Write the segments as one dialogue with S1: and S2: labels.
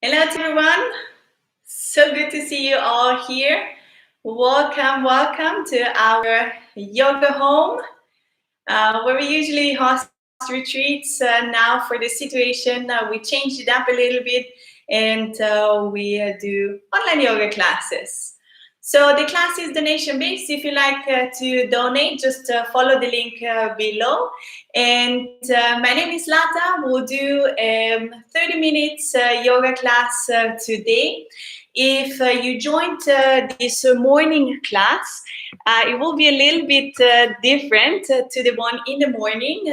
S1: Hello to everyone. So good to see you all here. Welcome to our yoga home, where we usually host retreats. Now for this situation, we changed it up a little bit and we do online yoga classes. So the class is donation based. If you like to donate, just follow the link below. And my name is Lata. We'll do 30 minutes yoga class today. If you joined this morning class, it will be a little bit different to the one in the morning.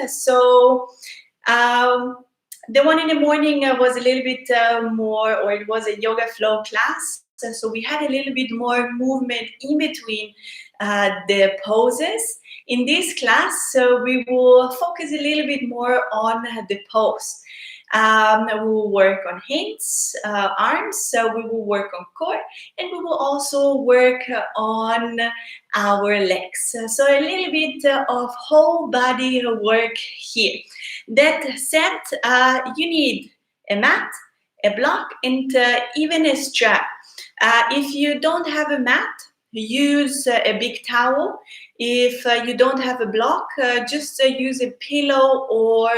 S1: Um, the one in the morning was a little bit more, or it was a yoga flow class. So we had a little bit more movement in between the poses. In this class, we will focus a little bit more on the pose. We will work on hands, arms, so we will work on core, and we will also work on our legs. So a little bit of whole body work here. That said, you need a mat, a block, and even a strap. If you don't have a mat, use a big towel. If you don't have a block, just use a pillow or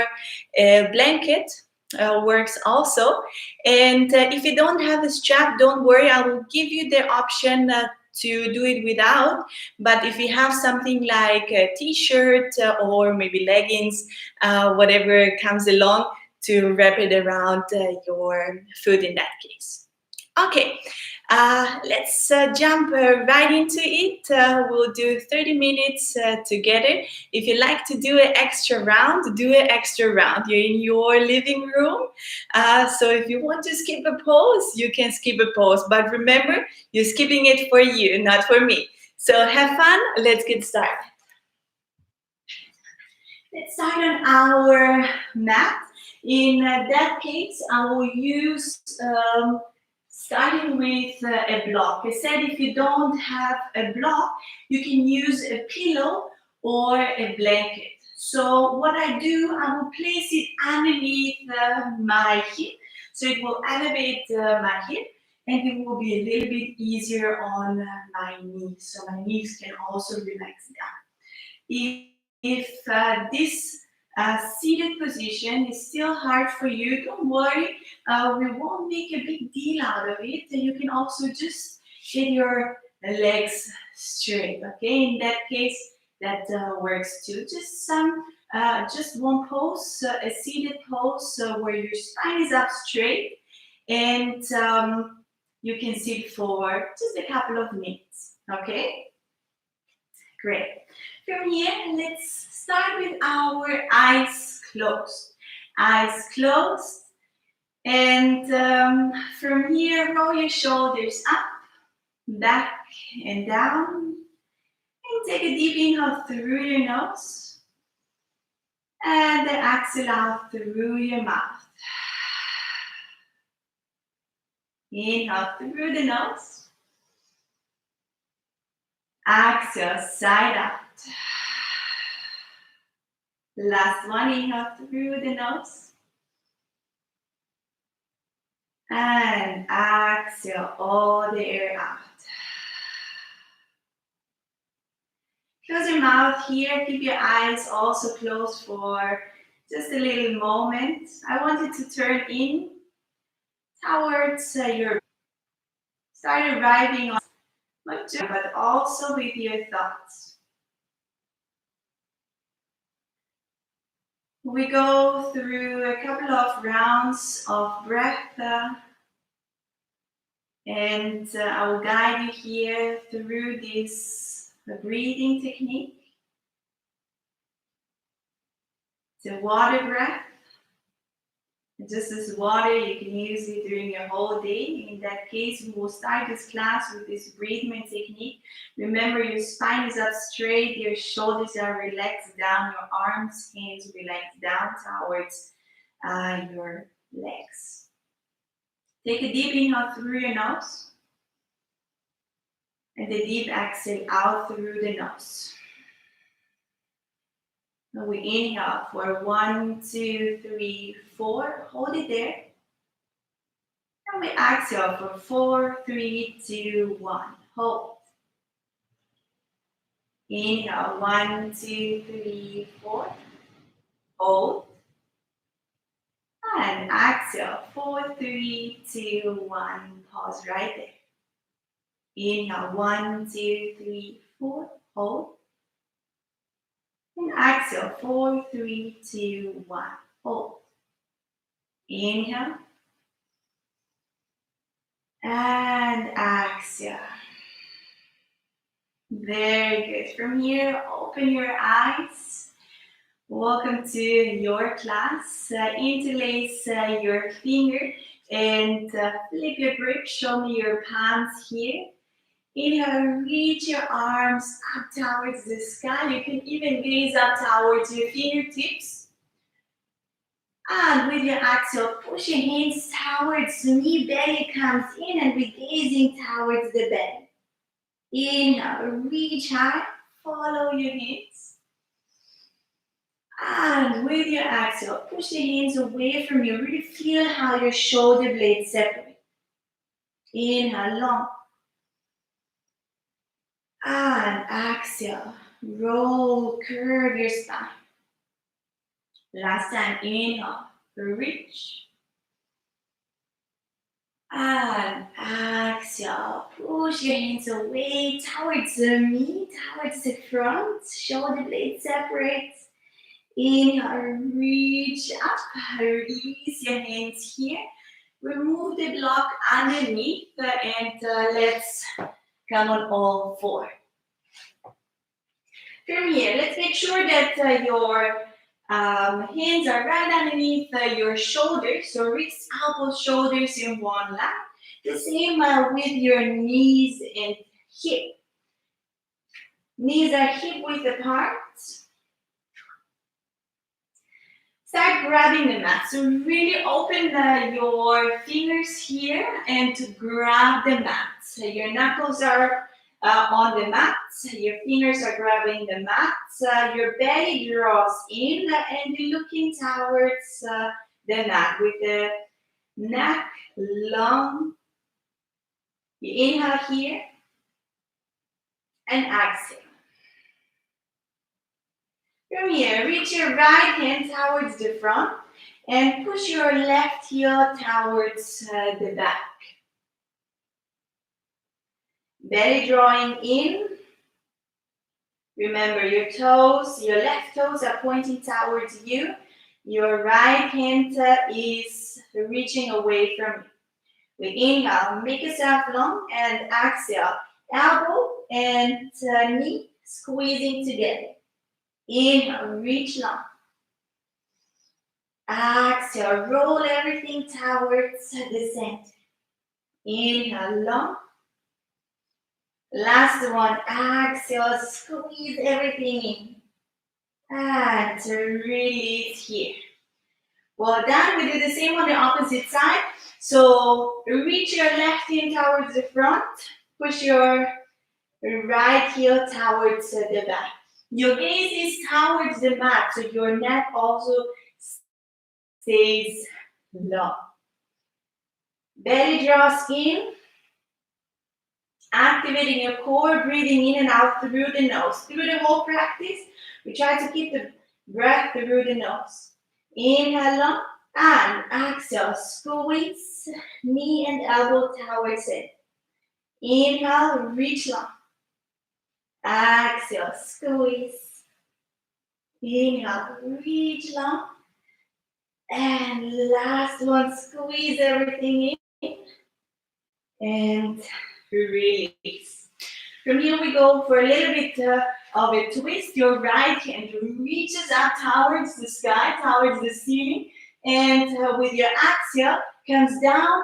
S1: a blanket. Works also. And if you don't have a strap, don't worry, I will give you the option to do it without. But if you have something like a t-shirt or maybe leggings, whatever comes along, to wrap it around your foot in that case. Okay, let's jump right into it. We'll do 30 minutes together. If you like to do an extra round, do an extra round. You're in your living room. So if you want to skip a pose, you can skip a pose. But remember, you're skipping it for you, not for me. So have fun. Let's get started. Let's start on our mat. In that case, I will use starting with a block. I said if you don't have a block, you can use a pillow or a blanket. So what I do, I will place it underneath my hip. So it will elevate my hip and it will be a little bit easier on my knees. So my knees can also relax down. If this seated position is still hard for you, don't worry. We won't make a big deal out of it. You can also just get your legs straight. Okay, in that case, that works too. Just one pose, a seated pose, where your spine is up straight, and you can sit for just a couple of minutes. Okay, great. From here, let's start with our eyes closed. Eyes closed. And from here, roll your shoulders up, back, and down. And take a deep inhale through your nose. And then exhale out through your mouth. Inhale through the nose. Exhale, side out. Last one, inhale through the nose. And exhale all the air out. Close your mouth here. Keep your eyes also closed for just a little moment. I want you to turn in towards your... Start arriving on, but also with your thoughts. We go through a couple of rounds of breath, and I will guide you here through this breathing technique. It's a water breath. Just as water, you can use it during your whole day. In that case, we will start this class with this breathing technique. Remember, your spine is up straight, your shoulders are relaxed down, your arms, hands relaxed down towards your legs. Take a deep inhale through your nose, and a deep exhale out through the nose. Now we inhale for 1, 2, 3, 4. Hold it there. And we exhale for 4, 3, 2, 1. Hold. Inhale, 1, 2, 3, 4. Hold. And exhale, 4, 3, 2, 1. Pause right there. Inhale, 1, 2, 3, 4. Hold. And exhale, 4, 3, 2, 1. Hold. Inhale. And exhale. Very good. From here, open your eyes. Welcome to your class. Interlace your finger and flip your grip. Show me your palms here. Inhale, reach your arms up towards the sky. You can even gaze up towards your fingertips. And with your exhale, push your hands towards the knee. Belly comes in and we're gazing towards the belly. Inhale, reach high. Follow your hands. And with your exhale, push the hands away from you. Really feel how your shoulder blades separate. Inhale, long. And exhale, roll, curve your spine. Last time, inhale, reach. And exhale, push your hands away towards the knee, towards the front. Shoulder blades separate. Inhale, reach up, release your hands here. Remove the block underneath and let's come on all four. From here, let's make sure that your hands are right underneath your shoulders. So wrists, elbows, shoulders in one line. The same with your knees and hip. Knees are hip width apart. Start grabbing the mat. So really open your fingers here and to grab the mat. So your knuckles are on the mat. Your fingers are grabbing the mat. Your belly draws in and you're looking towards the mat with the neck long. You inhale here and exhale. From here, reach your right hand towards the front and push your left heel towards the back. Belly drawing in. Remember your toes, your left toes are pointing towards you. Your right hand is reaching away from you. We inhale, make yourself long and exhale. Elbow and knee squeezing together. Inhale, reach long. Exhale, roll everything towards the center. Inhale, long. Last one, exhale, squeeze everything in. And release here. Well done, we do the same on the opposite side. So reach your left hand towards the front. Push your right heel towards the back. Your gaze is towards the mat, so your neck also stays long. Belly draws in, activating your core, breathing in and out through the nose. Through the whole practice, we try to keep the breath through the nose. Inhale long and exhale, squeeze knee and elbow towards it. Inhale, reach long. Exhale, squeeze. Inhale, reach long. And last one, squeeze everything in. And release. From here we go for a little bit of a twist. Your right hand reaches up towards the sky, towards the ceiling. And with your exhale, comes down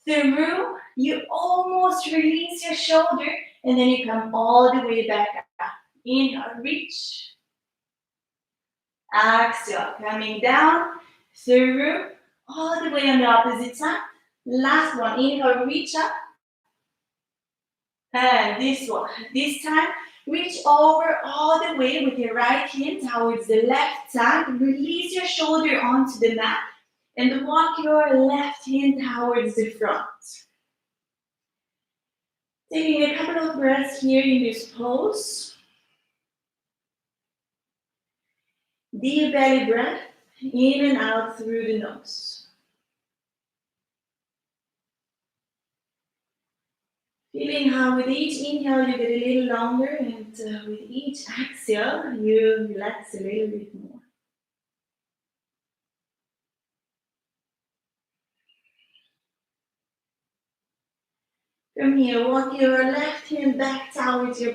S1: through. You almost release your shoulder. And then you come all the way back up. Inhale, reach. Exhale, coming down, through, all the way on the opposite side. Last one, inhale, reach up. And this one, this time, reach over all the way with your right hand towards the left side. Release your shoulder onto the mat. And walk your left hand towards the front. Taking a couple of breaths here in this pose. Deep belly breath, in and out through the nose. Feeling how with each inhale you get a little longer, and with each exhale you relax a little bit more. From here, walk your left hand back towards your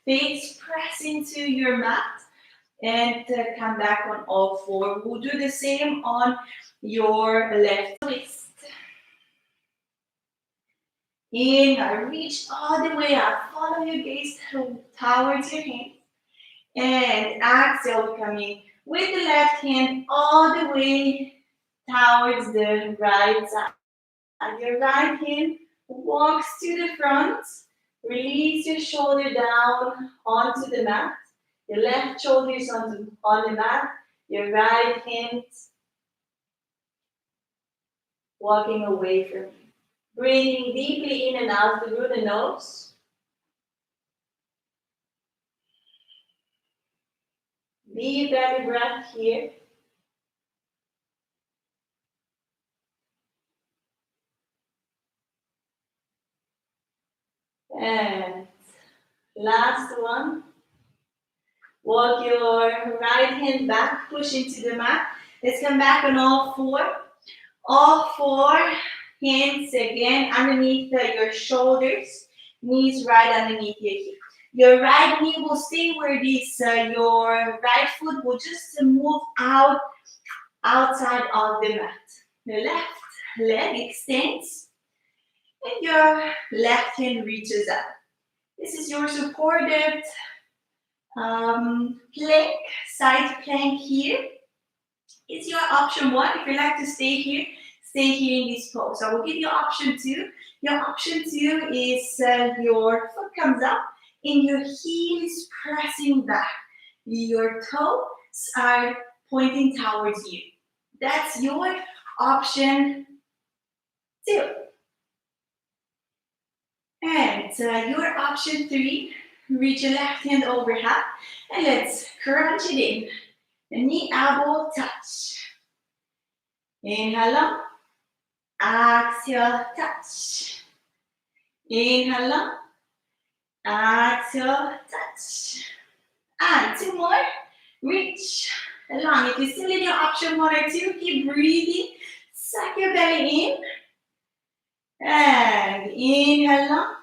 S1: face, press into your mat, and come back on all four. We'll do the same on your left twist. Inhale, reach all the way up. Follow your gaze towards your hand. And exhale, coming with the left hand all the way towards the right side. Your right hand walks to the front. Release your shoulder down onto the mat. Your left shoulder is on the mat. Your right hand walking away from you. Breathing deeply in and out through the nose. Deep belly breath here. And last one. Walk your right hand back, push into the mat. Let's come back on all four. All four hands again underneath your shoulders. Knees right underneath your hip. Your right knee will stay where it is. Your right foot will just move outside of the mat. The left leg extends. And your left hand reaches up. This is your supported plank, side plank here. It's your option one. If you like to stay here in this pose. I will give you option two. Your option two is your foot comes up and your heel is pressing back. Your toes are pointing towards you. That's your option two. And your option three, reach your left hand overhead and let's crunch it in. The knee elbow touch. Inhale up, exhale touch. Inhale up, exhale touch. And two more, reach along. If you're still in your option one or two, keep breathing. Suck your belly in. And inhale up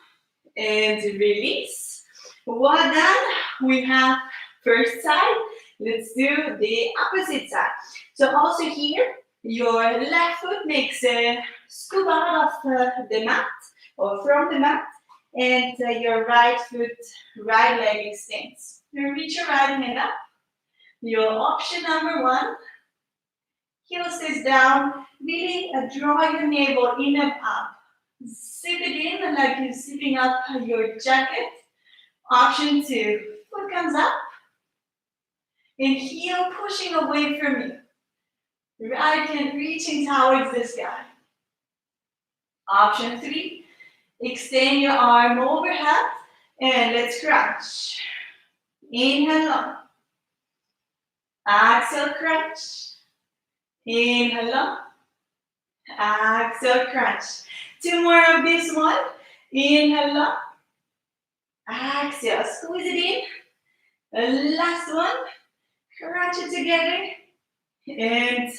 S1: and release. Well done. We have first side. Let's do the opposite side. So also here, your left foot makes a scoop out of the mat or from the mat, and your right foot, right leg extends. You reach your right hand up. Your option number one, heel stays down, really draw your navel in and up. Zip it in like you're zipping up your jacket. Option two, foot comes up and heel pushing away from you. Right hand reaching towards the sky. Option three, extend your arm overhead and let's crunch. Inhale up. Exhale, crunch. Inhale up. Exhale, crunch. Two more of this one. Inhale up. Exhale, squeeze it in. Last one. Crunch it together. And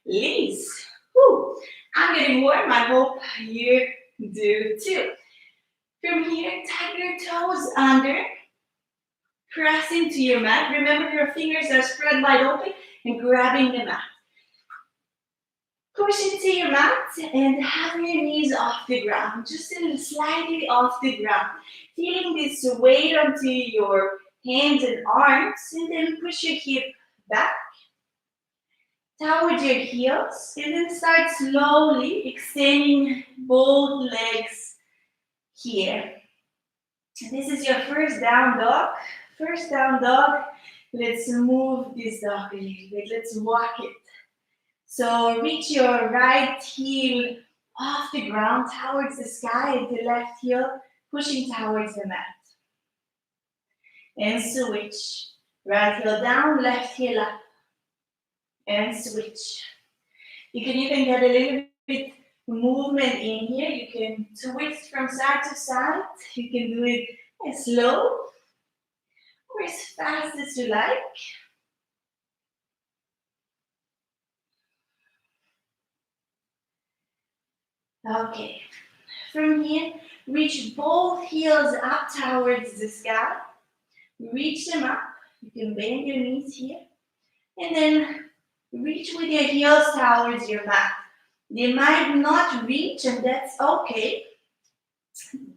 S1: release. Whew. I'm getting warm. I hope you do too. From here, tap your toes under. Press into your mat. Remember your fingers are spread wide open and grabbing the mat. Push into your mat and have your knees off the ground, just a little slightly off the ground. Feeling this weight onto your hands and arms, and then push your hip back towards your heels, and then start slowly extending both legs here. This is your first down dog. First down dog. Let's move this dog a little bit. Let's walk it. So reach your right heel off the ground towards the sky and the left heel pushing towards the mat. And switch. Right heel down, left heel up. And switch. You can even get a little bit movement in here. You can twist from side to side. You can do it as slow or as fast as you like. Okay. From here, reach both heels up towards the sky. Reach them up. You can bend your knees here. And then reach with your heels towards your mat. They might not reach, and that's okay.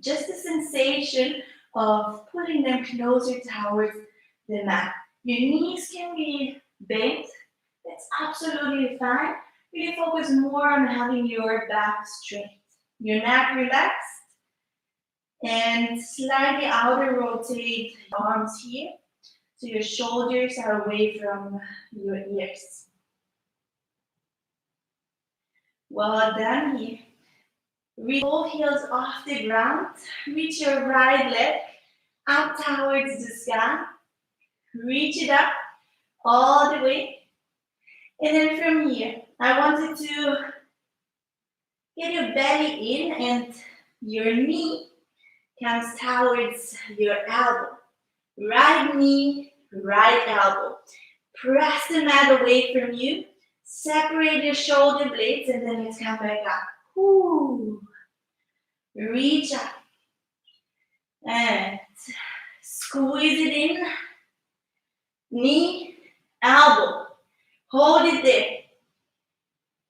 S1: Just the sensation of putting them closer towards the mat. Your knees can be bent. That's absolutely fine. Really focus more on having your back straight. Your neck relaxed. And slightly outer rotate your arms here. So your shoulders are away from your ears. Well done here. Reach both heels off the ground. Reach your right leg up towards the sky. Reach it up all the way. And then from here, I want you to get your belly in and your knee comes towards your elbow. Right knee, right elbow. Press the mat away from you. Separate your shoulder blades and then let's come back up. Ooh. Reach up. And squeeze it in. Knee, elbow. Hold it there.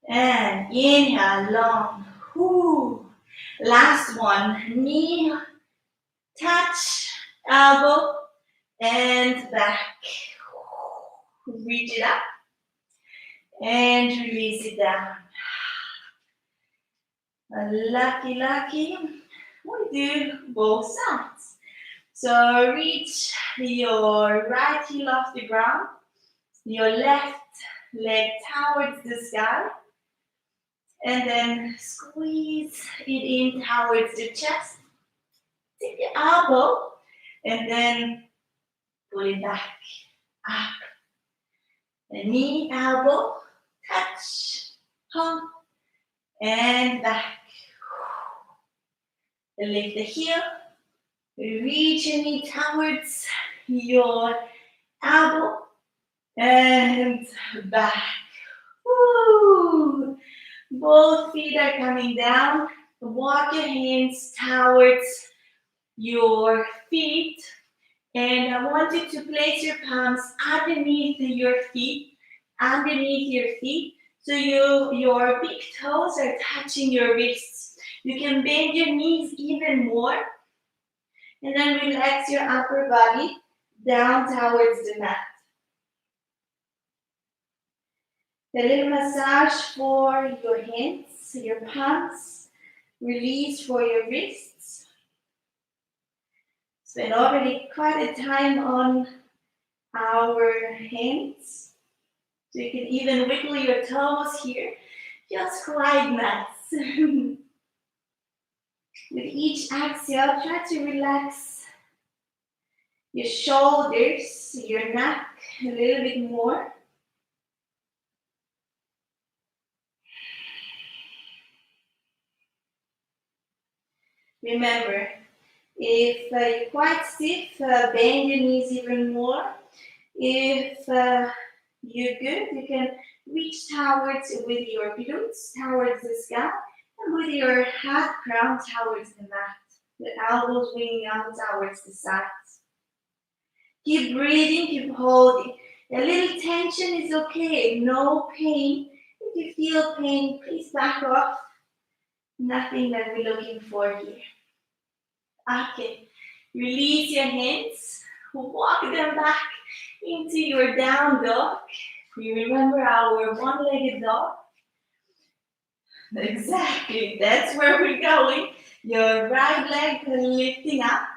S1: And inhale, long. Ooh. Last one. Knee, touch, elbow, and back. Reach it up. And release it down. Lucky, lucky. We do both sides. So reach your right heel off the ground. Your left leg towards the sky. And then squeeze it in towards the chest. Take the elbow. And then pull it back. Up. The knee, elbow, touch, hump, and back. Lift the heel, reach your knee towards your elbow, and back. Woo. Both feet are coming down. Walk your hands towards your feet. And I want you to place your palms underneath your feet, so your big toes are touching your wrists. You can bend your knees even more, and then relax your upper body down towards the mat. A little massage for your hands, your palms, release for your wrists. Spend already quite a time on our hands. So you can even wiggle your toes here. Feels quite nice. With each exhale, try to relax your shoulders, your neck a little bit more. Remember, if you're quite stiff, bend your knees even more. If you're good, you can reach towards with your glutes, towards the sky, and with your head crown towards the mat. The elbows winging out towards the sides. Keep breathing, keep holding. A little tension is okay, no pain. If you feel pain, please back off. Nothing that we're looking for here. Okay, release your hands, walk them back into your down dog. You remember our one-legged dog? Exactly, that's where we're going. Your right leg lifting up.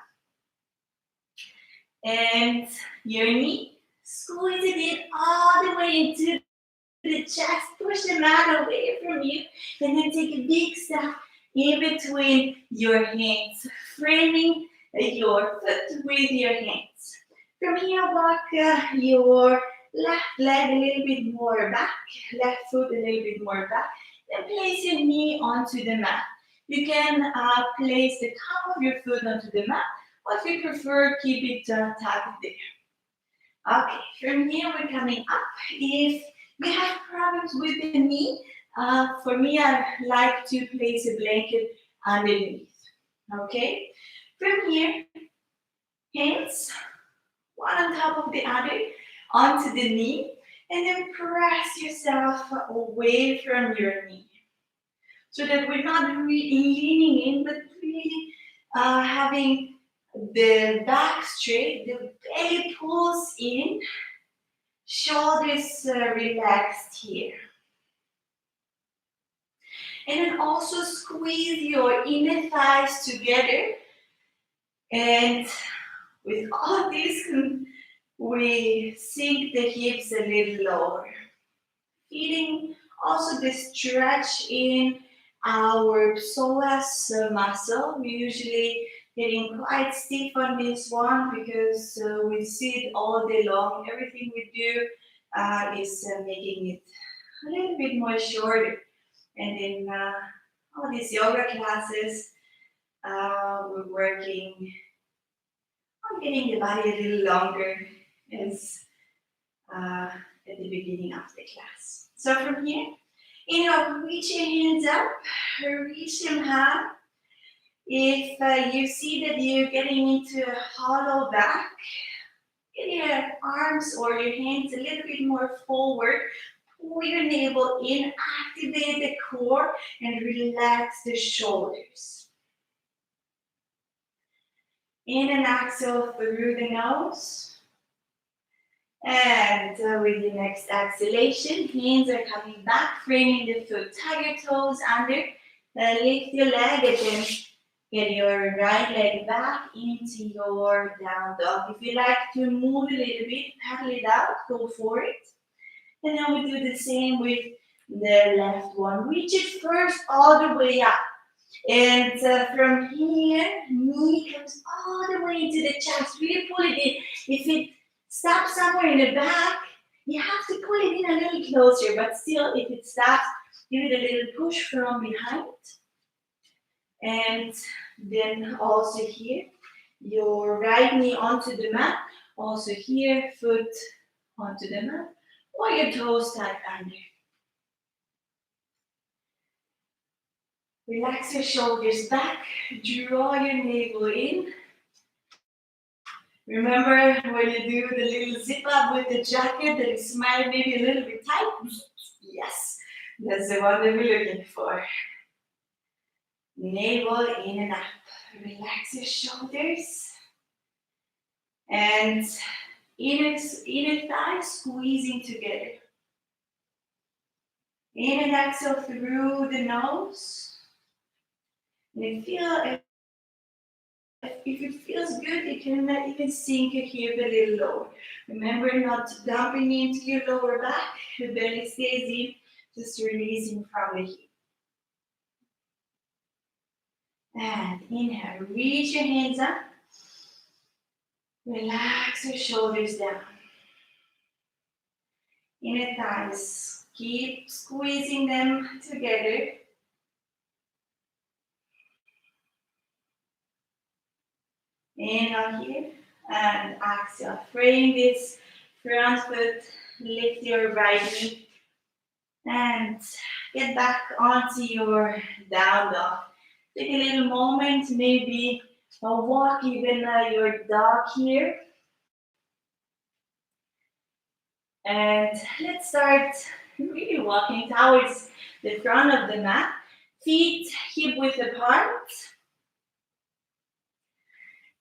S1: And your knee, squeeze it in all the way into the chest, push the mat away from you, and then take a big step in between your hands, framing your foot with your hands. From here, walk your left leg a little bit more back, left foot a little bit more back, then place your knee onto the mat. You can place the top of your foot onto the mat, or if you prefer, keep it tucked there. Okay, from here we're coming up. If you have problems with the knee, for me, I like to place a blanket underneath. Okay, from here, hands one on top of the other onto the knee, and then press yourself away from your knee, so that we're not really leaning in, but really having the back straight, the belly pulls in, shoulders relaxed here. And then also squeeze your inner thighs together. And with all this, we sink the hips a little lower. Feeling also the stretch in our psoas muscle. We usually getting quite stiff on this one because we sit all day long. Everything we do is making it a little bit more shorter. And in all these yoga classes, we're working on getting the body a little longer as at the beginning of the class. So from here, reach your hands up, reach them high. If you see that you're getting into a hollow back, get your arms or your hands a little bit more forward. Pull your navel in, activate the core, and relax the shoulders. In and exhale through the nose. And with the next exhalation, hands are coming back, framing the foot. Tug your toes under, lift your leg again. Get your right leg back into your down dog. If you like to move a little bit, paddle it out, go for it. And then we do the same with the left one. Reach it first all the way up. And from here, knee comes all the way into the chest. Really pull it in. If it stops somewhere in the back, you have to pull it in a little closer. But still, if it stops, give it a little push from behind. And then also here, your right knee onto the mat. Also here, foot onto the mat. Or your toes tucked under. Relax your shoulders back, draw your navel in. Remember when you do the little zip up with the jacket that is smiling maybe a little bit tight? Yes, that's the one that we're looking for. Navel in and up. Relax your shoulders. And inner thighs squeezing together. In and exhale through the nose. And if it feels good, you can even sink your hip a little lower. Remember not dumping into your lower back. The belly stays in, just releasing from the hip. And inhale, reach your hands up. Relax your shoulders down. Inner thighs, keep squeezing them together. Inhale here and exhale. Frame this front foot, lift your right knee and get back onto your down dog. Take a little moment, maybe walk even your dog here. And let's start really walking towards the front of the mat. Feet hip width apart.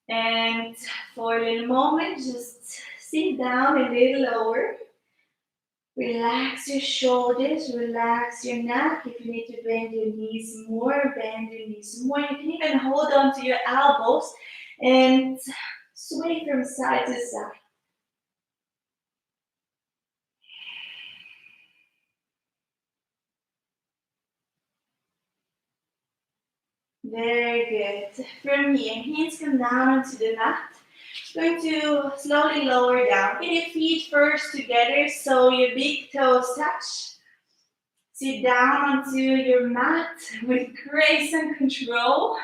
S1: And for a little moment, just sit down a little lower. Relax your shoulders, relax your neck. If you need to bend your knees more, bend your knees more. You can even hold on to your elbows and sway from side to side. Very good. From here, hands come down onto the mat. Going to slowly lower down. Get your feet first together so your big toes touch. Sit down onto your mat with grace and control.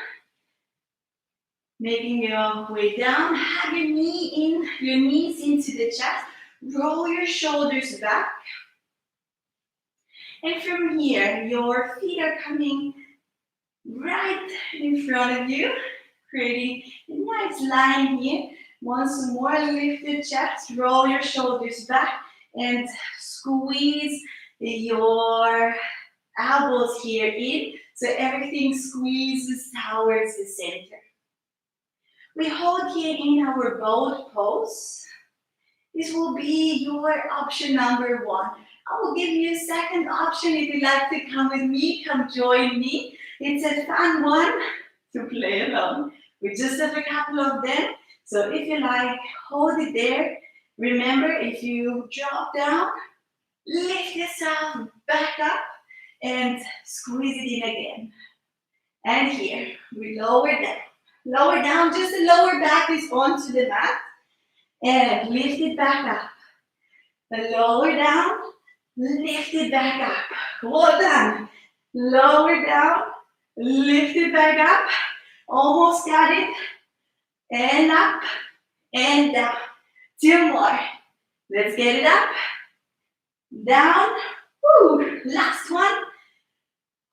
S1: Making your way down. Have your knees into the chest. Roll your shoulders back. And from here, your feet are coming right in front of you, creating a nice line here. Once more, lift the chest, roll your shoulders back, and squeeze your elbows here in, so everything squeezes towards the center. We hold here in our boat pose. This will be your option number one. I will give you a second option if you'd like to come with me, come join me. It's a fun one to play along. We just have a couple of them. So if you like, hold it there. Remember, if you drop down, lift yourself back up and squeeze it in again. And here, we lower down. Lower down, just the lower back is onto the mat. And lift it back up. The lower down, lift it back up. Well done. Lower down, lift it back up. Almost got it. And up and down. Two more. Let's get it up. Down. Woo. Last one.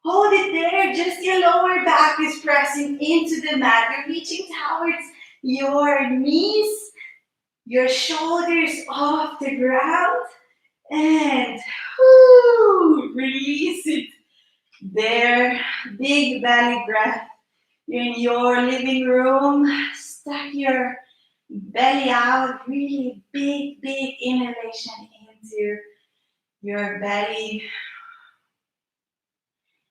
S1: Hold it there. Just your lower back is pressing into the mat. You're reaching towards your knees. Your shoulders off the ground. And release it. There. Big belly breath. You're in your living room. Stuck your belly out. Really big, big inhalation into your belly.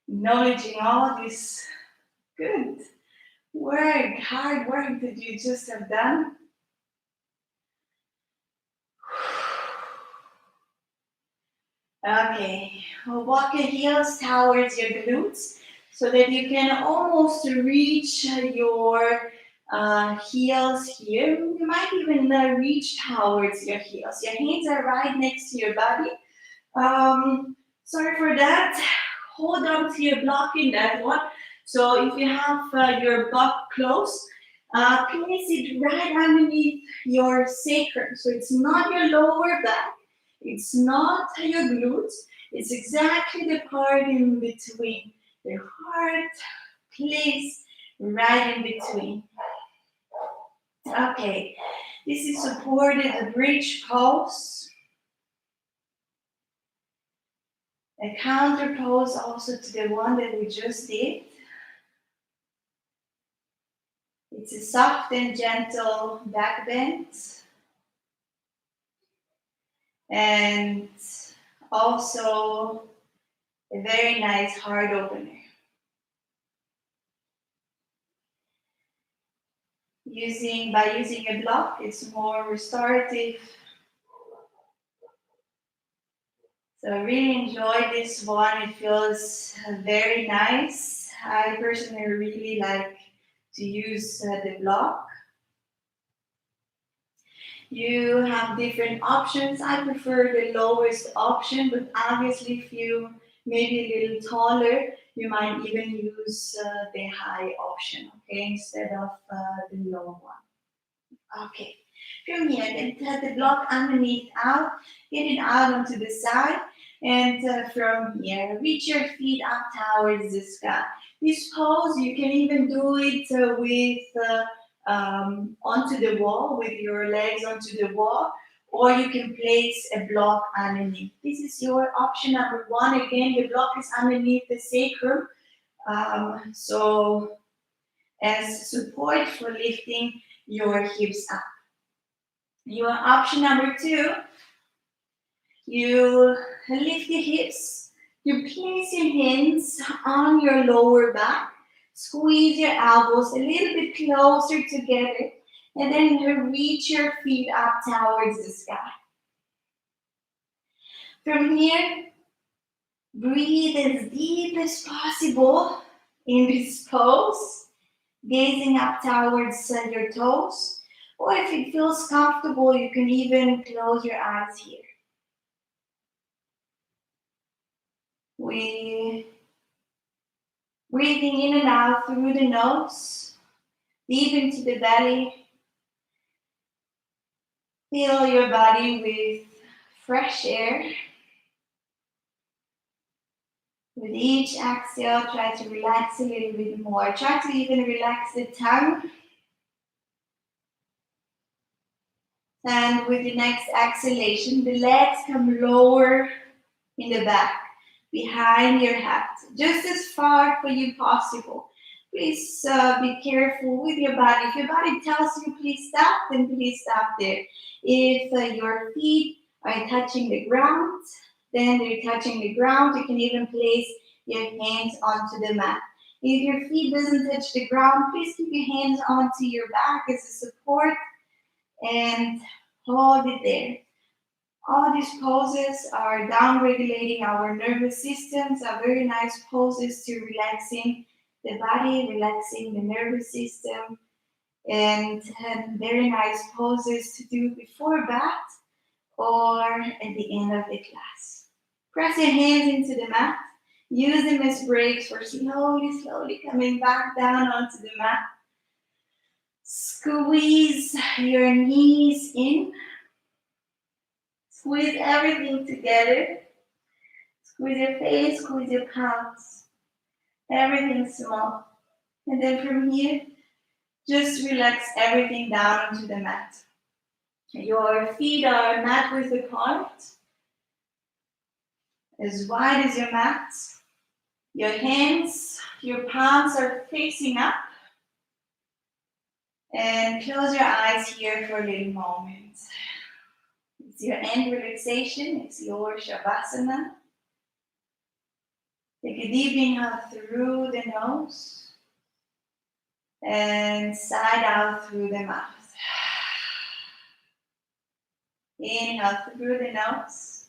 S1: Acknowledging all this good work, hard work that you just have done. Okay, we'll walk your heels towards your glutes so that you can almost reach your heels here. You might even reach towards your heels. Your hands are right next to your body. Sorry for that. Hold on to your block in that one. So if you have your block close, place it right underneath your sacrum. So it's not your lower back. It's not your glutes. It's exactly the part in between. The heart place right in between. Okay, this is supported bridge pose. A counter pose also to the one that we just did. It's a soft and gentle back bend. And also a very nice heart opener. By using a block, it's more restorative. So I really enjoyed this one. It feels very nice. I personally really like to use the block. You have different options. I prefer the lowest option, but obviously if you maybe a little taller, you might even use the high option, okay, instead of the low one. Okay, from here, get the block underneath out, get it out onto the side, and from here, reach your feet up towards the sky. This pose, you can even do it with onto the wall, with your legs onto the wall, or you can place a block underneath. This is your option number one. Again, the block is underneath the sacrum, so as support for lifting your hips up. Your option number two, you lift your hips, you place your hands on your lower back, squeeze your elbows a little bit closer together, and then reach your feet up towards the sky. From here, breathe as deep as possible in this pose, gazing up towards your toes, or if it feels comfortable, you can even close your eyes here. We breathing in and out through the nose, deep into the belly. Fill your body with fresh air. With each exhale, try to relax a little bit more. Try to even relax the tongue. And with the next exhalation, the legs come lower in the back, behind your head, just as far for you possible. Please be careful with your body. If your body tells you please stop, then please stop there. If your feet are touching the ground, then they're touching the ground. You can even place your hands onto the mat. If your feet doesn't touch the ground, please keep your hands onto your back as a support and hold it there. All these poses are down-regulating our nervous systems, are very nice poses to relaxing the body, relaxing the nervous system, and very nice poses to do before bed or at the end of the class. Press your hands into the mat. Use them as breaks for slowly coming back down onto the mat. Squeeze your knees in. Squeeze everything together. Squeeze your face, squeeze your palms. Everything small. And then from here, just relax everything down onto the mat. Your feet are mat width apart, as wide as your mat. Your hands, your palms are facing up. And close your eyes here for a little moment. It's your end relaxation, it's your Shavasana. Take a deep inhale through the nose and side out through the mouth. Inhale through the nose.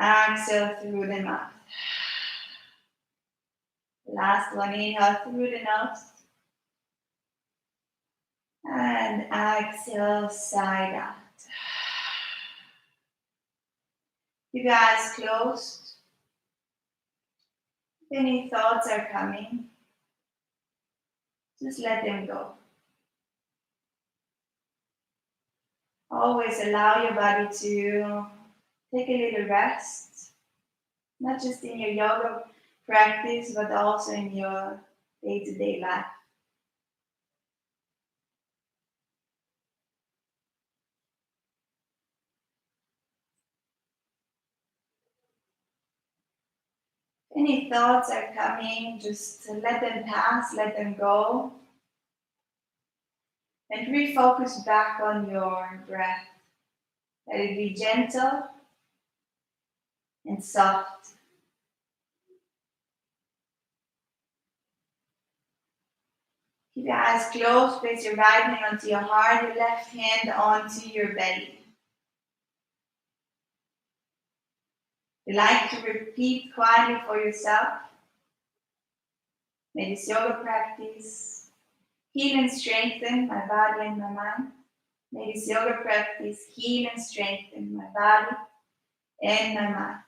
S1: Exhale through the mouth. Last one, inhale through the nose. And exhale, side out. Keep your eyes closed. If any thoughts are coming, just let them go. Always allow your body to take a little rest, not just in your yoga practice, but also in your day-to-day life. Any thoughts are coming, just let them pass, let them go. And refocus back on your breath. Let it be gentle and soft. Keep your eyes closed, place your right hand onto your heart, your left hand onto your belly. You like to repeat quietly for yourself. May this yoga practice heal and strengthen my body and my mind. May this yoga practice heal and strengthen my body and my mind.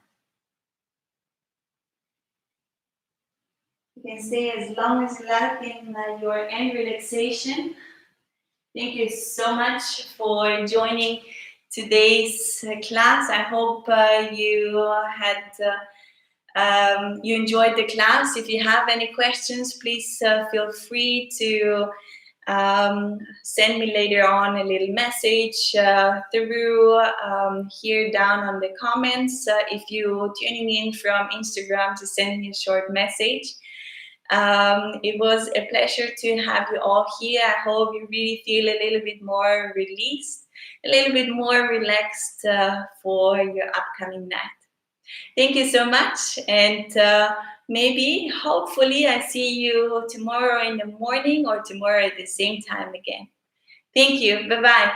S1: You can stay as long as you like in your end relaxation. Thank you so much for joining today's class. I hope you enjoyed the class. If you have any questions, please feel free to send me later on a little message through here down on the comments. If you're tuning in from Instagram, to send me a short message. It was a pleasure to have you all here. I hope you really feel a little bit more released, a little bit more relaxed for your upcoming night. Thank you so much, and maybe, hopefully, I see you tomorrow in the morning or tomorrow at the same time again. Thank you. Bye-bye.